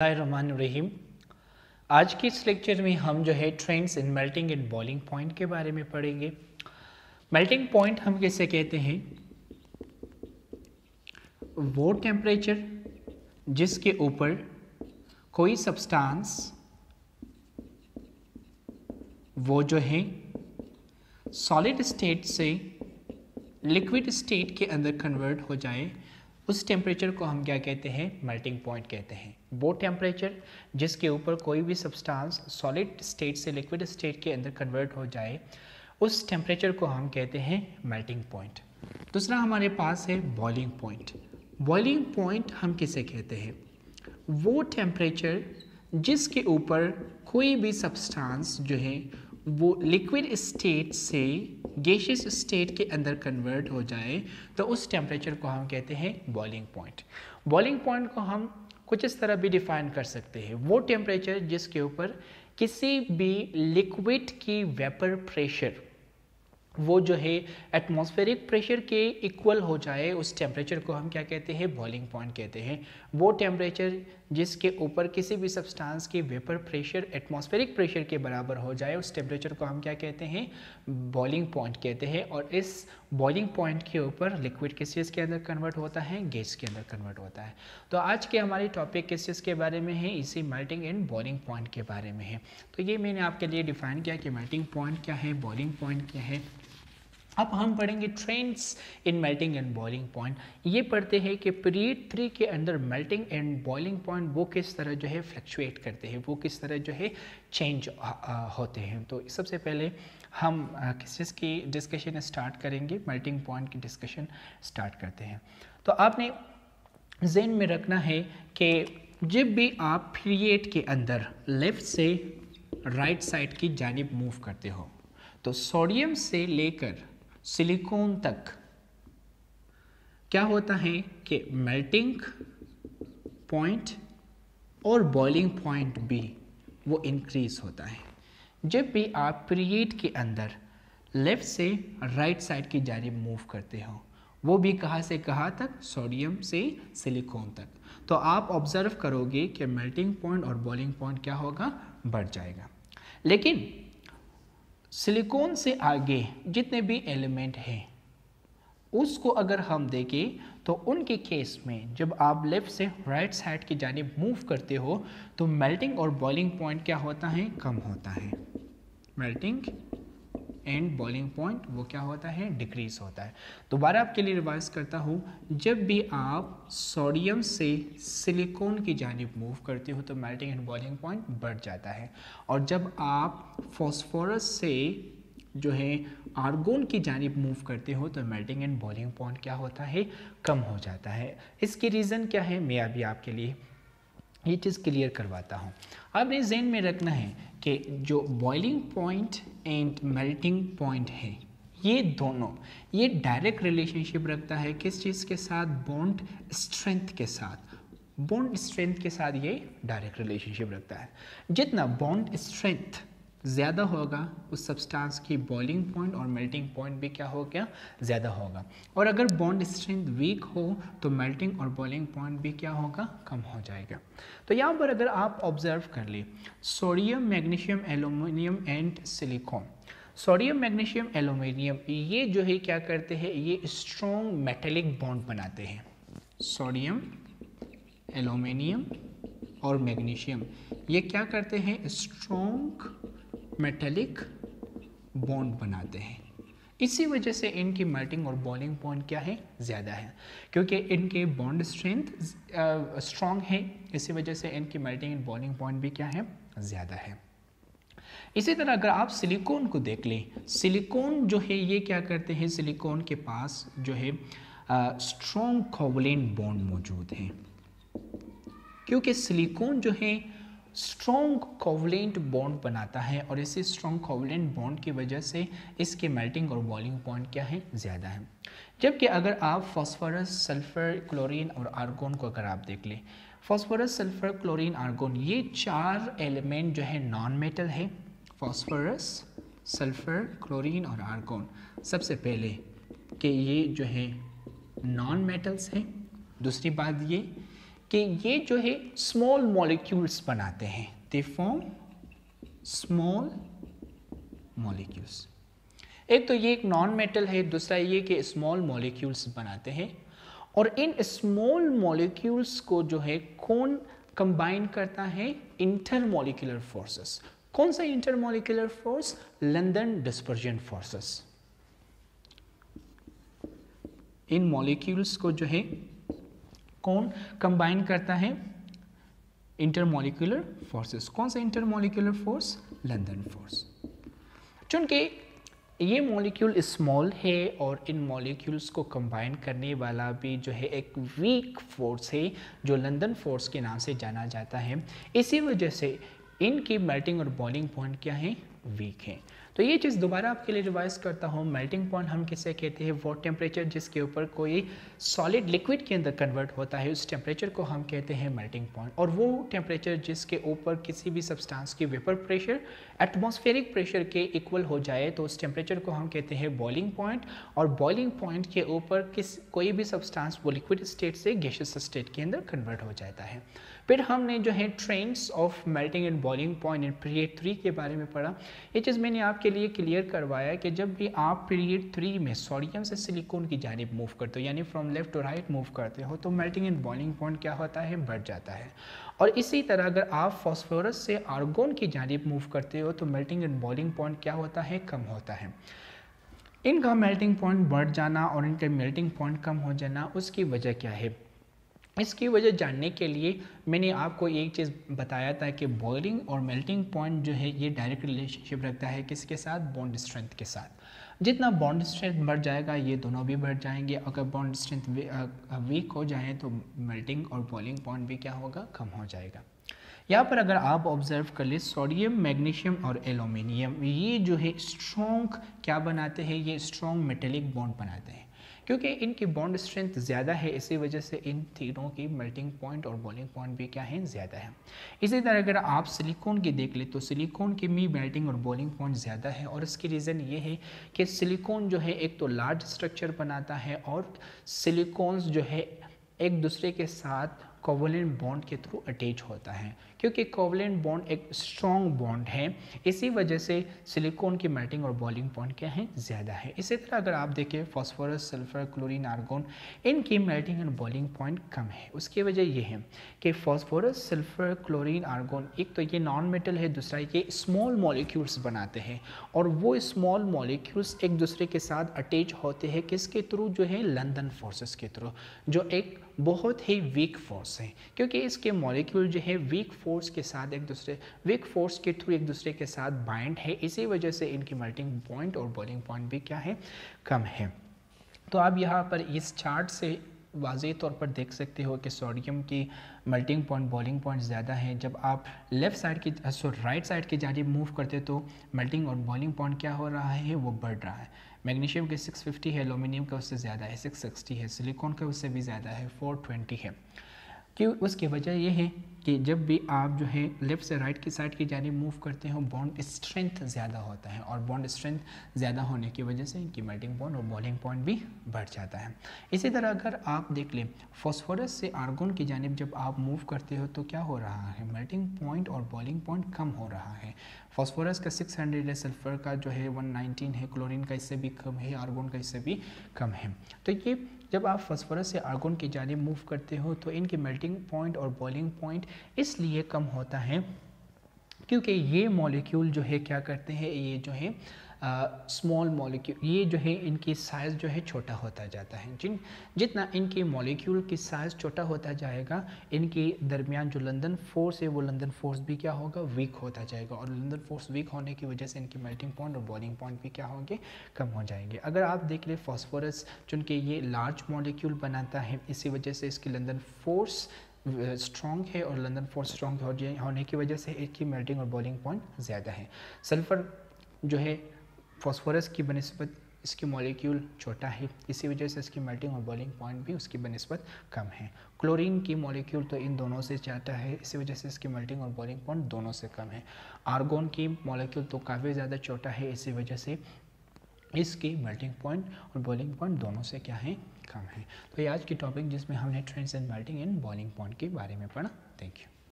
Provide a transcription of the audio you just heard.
रहीम। आज के इस लेक्चर में हम जो है trends in melting and boiling point के बारे में पढ़ेंगे। मेल्टिंग पॉइंट हम किसे कहते हैं? वो टेम्परेचर जिसके ऊपर कोई सब्सटेंस वो जो है सॉलिड स्टेट से लिक्विड स्टेट के अंदर कन्वर्ट हो जाए, उस टेम्परेचर को हम क्या कहते हैं? मेल्टिंग पॉइंट कहते हैं। वो टेम्परेचर जिसके ऊपर कोई भी सब्सटेंस सॉलिड स्टेट से लिक्विड स्टेट के अंदर कन्वर्ट हो जाए, उस टेम्परेचर को हम कहते हैं मेल्टिंग पॉइंट। दूसरा हमारे पास है बॉइलिंग पॉइंट। बॉइलिंग पॉइंट हम किसे कहते हैं? वो टेम्परेचर जिसके ऊपर कोई भी सब्सटेंस जो है वो लिक्विड स्टेट से गैसियस स्टेट के अंदर कन्वर्ट हो जाए, तो उस टेम्परेचर को हम कहते हैं बॉइलिंग पॉइंट। बॉइलिंग पॉइंट को हम कुछ इस तरह भी डिफाइन कर सकते हैं, वो टेम्परेचर जिसके ऊपर किसी भी लिक्विड की वेपर प्रेशर वो जो है एटमॉस्फेरिक प्रेशर के इक्वल हो जाए, उस टेम्परेचर को हम क्या कहते हैं? बॉइलिंग पॉइंट कहते हैं। वो टेम्परेचर जिसके ऊपर किसी भी सब्सटेंस की वेपर प्रेशर एटमॉस्फेरिक प्रेशर के बराबर हो जाए, उस टेम्परेचर को हम क्या कहते हैं? बॉइलिंग पॉइंट कहते हैं। और इस बॉइलिंग पॉइंट के ऊपर लिक्विड किस चीज़ के अंदर कन्वर्ट होता है? गैस के अंदर कन्वर्ट होता है। तो आज के हमारी टॉपिक किस चीज़ के बारे में है? इसी मेल्टिंग एंड बॉइलिंग पॉइंट के बारे में है। तो ये मैंने आपके लिए डिफाइन किया कि मेल्टिंग पॉइंट क्या है, बॉइलिंग पॉइंट क्या है। अब हम पढ़ेंगे trends in melting and boiling point. ये पढ़ते हैं कि पीरियड 3 के अंदर मेल्टिंग एंड बॉइलिंग पॉइंट वो किस तरह जो है फ्लक्चुएट करते हैं, वो किस तरह जो है चेंज होते हैं। तो सबसे पहले हम किस चीज़ की डिस्कशन स्टार्ट करेंगे? मेल्टिंग पॉइंट की डिस्कशन स्टार्ट करते हैं। तो आपने ज़हन में रखना है कि जब भी आप पीरियड के अंदर लेफ़्ट से राइट साइड की जानिब मूव करते हो, तो सोडियम से लेकर सिलिकॉन तक क्या होता है कि मेल्टिंग पॉइंट और बॉइलिंग पॉइंट भी वो इंक्रीज होता है। जब भी आप पीरियड के अंदर लेफ्ट से राइट साइड की जानिब मूव करते हो, वो भी कहाँ से कहाँ तक? सोडियम से सिलिकॉन तक। तो आप ऑब्जर्व करोगे कि मेल्टिंग पॉइंट और बॉइलिंग पॉइंट क्या होगा? बढ़ जाएगा। लेकिन सिलिकॉन से आगे जितने भी एलिमेंट हैं उसको अगर हम देखें, तो उनके केस में जब आप लेफ्ट से राइट साइड की जानिब मूव करते हो, तो मेल्टिंग और बॉइलिंग पॉइंट क्या होता है? कम होता है। मेल्टिंग एंड बॉइलिंग पॉइंट वो क्या होता है? डिक्रीज होता है। दोबारा आपके लिए रिवाइज करता हूँ, जब भी आप सोडियम से सिलिकॉन की जानिब मूव करते हो तो मेल्टिंग एंड बॉइलिंग पॉइंट बढ़ जाता है। और जब आप फॉस्फोरस से जो है आर्गोन की जानिब मूव करते हो तो मेल्टिंग एंड बॉइलिंग पॉइंट क्या होता है? कम हो जाता है। इसकी रीज़न क्या है? मैं अभी आपके लिए ये चीज़ क्लियर करवाता हूँ। आपने ज़हन में रखना है कि जो boiling point and melting point है, ये दोनों ये डायरेक्ट रिलेशनशिप रखता है किस चीज़ के साथ? बॉन्ड स्ट्रेंथ के साथ। बॉन्ड स्ट्रेंथ के साथ ये डायरेक्ट रिलेशनशिप रखता है। जितना बॉन्ड स्ट्रेंथ ज़्यादा होगा, उस सब्सटेंस की बॉइलिंग पॉइंट और मेल्टिंग पॉइंट भी क्या हो गया? ज़्यादा होगा। और अगर बॉन्ड स्ट्रेंथ वीक हो तो मेल्टिंग और बॉइलिंग पॉइंट भी क्या होगा? कम हो जाएगा। तो यहाँ पर अगर आप ऑब्जर्व कर ले, sodium, magnesium, aluminium and silicon. Sodium, magnesium, aluminium ये जो है क्या करते हैं? ये स्ट्रॉन्ग मेटेलिक बॉन्ड बनाते हैं। सोडियम, एल्यूमिनियम और मैग्नीशियम ये क्या करते हैं? स्ट्रॉन्ग मेटेलिक बॉन्ड बनाते हैं। इसी वजह से इनकी मेल्टिंग और बॉइलिंग पॉइंट क्या है? ज़्यादा है, क्योंकि इनके बॉन्ड स्ट्रेंथ स्ट्रॉन्ग है। इसी वजह से इनकी मेल्टिंग एंड बॉइलिंग पॉइंट भी क्या है? ज़्यादा है। इसी तरह अगर आप सिलिकॉन को देख लें, सिलिकॉन जो है ये क्या करते हैं? सिलिकॉन के पास जो है स्ट्रॉन्ग कोवलेंट बॉन्ड मौजूद है, क्योंकि सिलिकॉन जो है स्ट्रॉन्ग कोवलेंट बॉन्ड बनाता है और इसी स्ट्रॉन्ग कोवलेंट बॉन्ड की वजह से इसके मेल्टिंग और बॉइलिंग पॉइंट क्या है? ज़्यादा है। जबकि अगर आप फॉस्फोरस, सल्फर, क्लोरीन और आर्गोन को अगर आप देख लें, फॉस्फोरस, सल्फर, क्लोरीन, आर्गोन ये चार एलिमेंट जो है नॉन मेटल है। फॉस्फोरस, सल्फर, क्लोरीन और आर्गोन सबसे पहले कि ये जो है नॉन मेटल्स है। दूसरी बात ये कि ये जो है स्मॉल मॉलिक्यूल्स बनाते हैं, दे फॉर्म स्मॉल मॉलिक्यूल्स। एक तो ये एक नॉन मेटल है, दूसरा ये कि स्मॉल मॉलिक्यूल्स बनाते हैं। और इन स्मॉल मॉलिक्यूल्स को जो है कौन कंबाइन करता है? Intermolecular forces. कौन सा intermolecular force? London dispersion forces. इन मॉलिक्यूल्स को जो है कौन कंबाइन करता है? Intermolecular forces. कौन सा इंटरमॉलिक्यूलर फोर्स? London force. चूंकि ये मॉलिक्यूल स्मॉल है और इन मॉलिक्यूल्स को कंबाइन करने वाला भी जो है एक वीक फोर्स है जो लंदन फोर्स के नाम से जाना जाता है, इसी वजह से इनकी मेल्टिंग और बॉइलिंग पॉइंट क्या है? वीक है। तो ये चीज़ दोबारा आपके लिए रिवाइज करता हूँ। मेल्टिंग पॉइंट हम किसे कहते हैं? वो टेम्परेचर जिसके ऊपर कोई सॉलिड लिक्विड के अंदर कन्वर्ट होता है, उस टेम्परेचर को हम कहते हैं मेल्टिंग पॉइंट। और वो टेम्परेचर जिसके ऊपर किसी भी सब्सटेंस की वेपर प्रेशर एटमॉस्फेरिक प्रेशर के इक्वल हो जाए तो उस टेम्परेचर को हम कहते हैं बॉइलिंग पॉइंट। और बॉइलिंग पॉइंट के ऊपर कोई भी सब्सटेंस वो लिक्विड स्टेट से गैसियस स्टेट के अंदर कन्वर्ट हो जाता है। फिर हमने जो है trends of melting and boiling point in period 3 के बारे में पढ़ा। ये चीज़ मैंने आपके लिए क्लियर करवाया कि जब भी आप पीरियड 3 में सोडियम से सिलिकॉन की जानिब मूव करते हो, यानी from left to right move करते हो, तो मेल्टिंग एंड बॉइलिंग पॉइंट क्या होता है? बढ़ जाता है। और इसी तरह अगर आप फॉस्फोरस से आर्गोन की जानिब मूव करते हो तो मेल्टिंग एंड बॉइलिंग पॉइंट क्या होता है? कम होता है। इनका मेल्टिंग पॉइंट बढ़ जाना और इनका मेल्टिंग पॉइंट कम हो जाना, उसकी वजह क्या है? इसकी वजह जानने के लिए मैंने आपको एक चीज़ बताया था कि बॉइलिंग और मेल्टिंग पॉइंट जो है ये डायरेक्ट रिलेशनशिप रखता है किसके साथ? बॉन्ड स्ट्रेंथ के साथ। जितना बॉन्ड स्ट्रेंथ बढ़ जाएगा ये दोनों भी बढ़ जाएंगे। अगर बॉन्ड स्ट्रेंथ वीक हो जाए तो मेल्टिंग और बॉइलिंग पॉइंट भी क्या होगा? कम हो जाएगा। यहाँ पर अगर आप ऑब्जर्व कर ले, सोडियम, मैग्नीशियम और एल्यूमिनियम ये जो है स्ट्रॉन्ग क्या बनाते हैं? ये स्ट्रॉन्ग मेटेलिक बॉन्ड बनाते हैं। क्योंकि इनकी बॉन्ड स्ट्रेंथ ज़्यादा है, इसी वजह से इन तीनों की मेल्टिंग पॉइंट और बॉइलिंग पॉइंट भी क्या है? ज़्यादा है। इसी तरह अगर आप सिलिकॉन की देख ले तो सिलिकॉन की भी मेल्टिंग और बॉइलिंग पॉइंट ज़्यादा है। और इसकी रीज़न ये है कि सिलिकॉन जो है एक तो लार्ज स्ट्रक्चर बनाता है और सिलिकॉन्स जो है एक दूसरे के साथ कोवलेंट बॉन्ड के थ्रू अटैच होता है। क्योंकि कोवलेंट बॉन्ड एक स्ट्रॉन्ग बॉन्ड है, इसी वजह से सिलिकॉन की मेल्टिंग और बॉइलिंग पॉइंट क्या है? ज़्यादा है। इसी तरह अगर आप देखें फॉस्फोरस, सल्फर, क्लोरीन, आर्गोन, इनकी मेल्टिंग एंड बॉइलिंग पॉइंट कम है। उसकी वजह ये है कि फॉस्फोरस, सल्फर, क्लोरीन, आर्गोन एक तो ये नॉन मेटल है, दूसरा ये स्मॉल मॉलिक्यूल्स बनाते हैं और वो स्मॉल मॉलिक्यूल्स एक दूसरे के साथ अटैच होते हैं किसके थ्रू? जो है लंदन फोर्सेस के थ्रू, जो एक बहुत ही वीक फोर्स है। क्योंकि इसके मॉलिक्यूल जो है वीक फोर्स के साथ वीक फोर्स के थ्रू एक दूसरे के साथ बाइंड है, इसी वजह से इनकी मेल्टिंग पॉइंट और बॉइलिंग पॉइंट भी क्या है? कम है। तो आप यहाँ पर इस चार्ट से वाज़ेह तौर पर देख सकते हो कि सोडियम की मेल्टिंग पॉइंट, बॉइलिंग पॉइंट ज़्यादा है। जब आप लेफ़्ट साइड की राइट साइड की जानिब मूव करते तो मेल्टिंग और बॉइलिंग पॉइंट क्या हो रहा है? वो बढ़ रहा है। मैग्नीशियम के 650 है, एल्यूमिनियम का उससे ज़्यादा है 660 है, सिलिकॉन का उससे भी ज़्यादा है 420 है। क्यों? उसकी वजह यह है कि जब भी आप जो है लेफ़्ट से राइट की साइड की जानिब मूव करते हो बॉन्ड स्ट्रेंथ ज़्यादा होता है और बॉन्ड स्ट्रेंथ ज़्यादा होने की वजह से इनकी मेल्टिंग पॉइंट और बॉइलिंग पॉइंट भी बढ़ जाता है। इसी तरह अगर आप देख लें फॉस्फोरस से आर्गोन की जानिब जब आप मूव करते हो तो क्या हो रहा है? मेल्टिंग पॉइंट और बॉइलिंग पॉइंट कम हो रहा है। फॉस्फोरस का 600 है, सल्फर का जो है 119 है, क्लोरीन का इससे भी कम है, आर्गोन का इससे भी कम है। तो ये जब आप फॉस्फोरस से आर्गोन की जानिब मूव करते हो तो इनकी मेल्टिंग पॉइंट और बॉइलिंग पॉइंट इसलिए कम होता है क्योंकि ये मॉलिक्यूल जो है क्या करते हैं? ये जो है स्मॉल मॉलिक्यूल, ये जो है इनकी साइज़ जो है छोटा होता जाता है। जितना इनकी मॉलिक्यूल की साइज़ छोटा होता जाएगा, इनके दरमियान जो लंदन फोर्स है वो लंदन फोर्स भी क्या होगा? वीक होता जाएगा। और लंदन फोर्स वीक होने की वजह से इनकी मेल्टिंग पॉइंट और बॉइलिंग पॉइंट भी क्या होंगे? कम हो जाएंगे। अगर आप देख ले फॉस्फोरस चूँकि ये लार्ज मॉलिक्यूल बनाता है, इसी वजह से इसकी लंदन फोर्स स्ट्रॉन्ग है और लंदन फोर्स स्ट्रॉन्ग होने की वजह से इसकी मेल्टिंग और बॉइलिंग पॉइंट ज़्यादा है। सल्फ़र जो है फॉस्फोरस की बनिस्बत इसकी मॉलिक्यूल छोटा है, इसी वजह से इसकी मेल्टिंग और बॉइलिंग पॉइंट भी उसकी बनिस्बत कम है। क्लोरीन की मॉलिक्यूल तो इन दोनों से ज़्यादा है, इसी वजह से इसकी मेल्टिंग और बॉइलिंग पॉइंट दोनों से कम है। आर्गोन की मॉलिक्यूल तो काफ़ी ज़्यादा छोटा है, इसी वजह से इसके मेल्टिंग पॉइंट और बॉइलिंग पॉइंट दोनों से क्या है, कम है। तो ये आज की टॉपिक जिसमें हमने trends in melting and boiling point के बारे में पढ़ा। Thank you.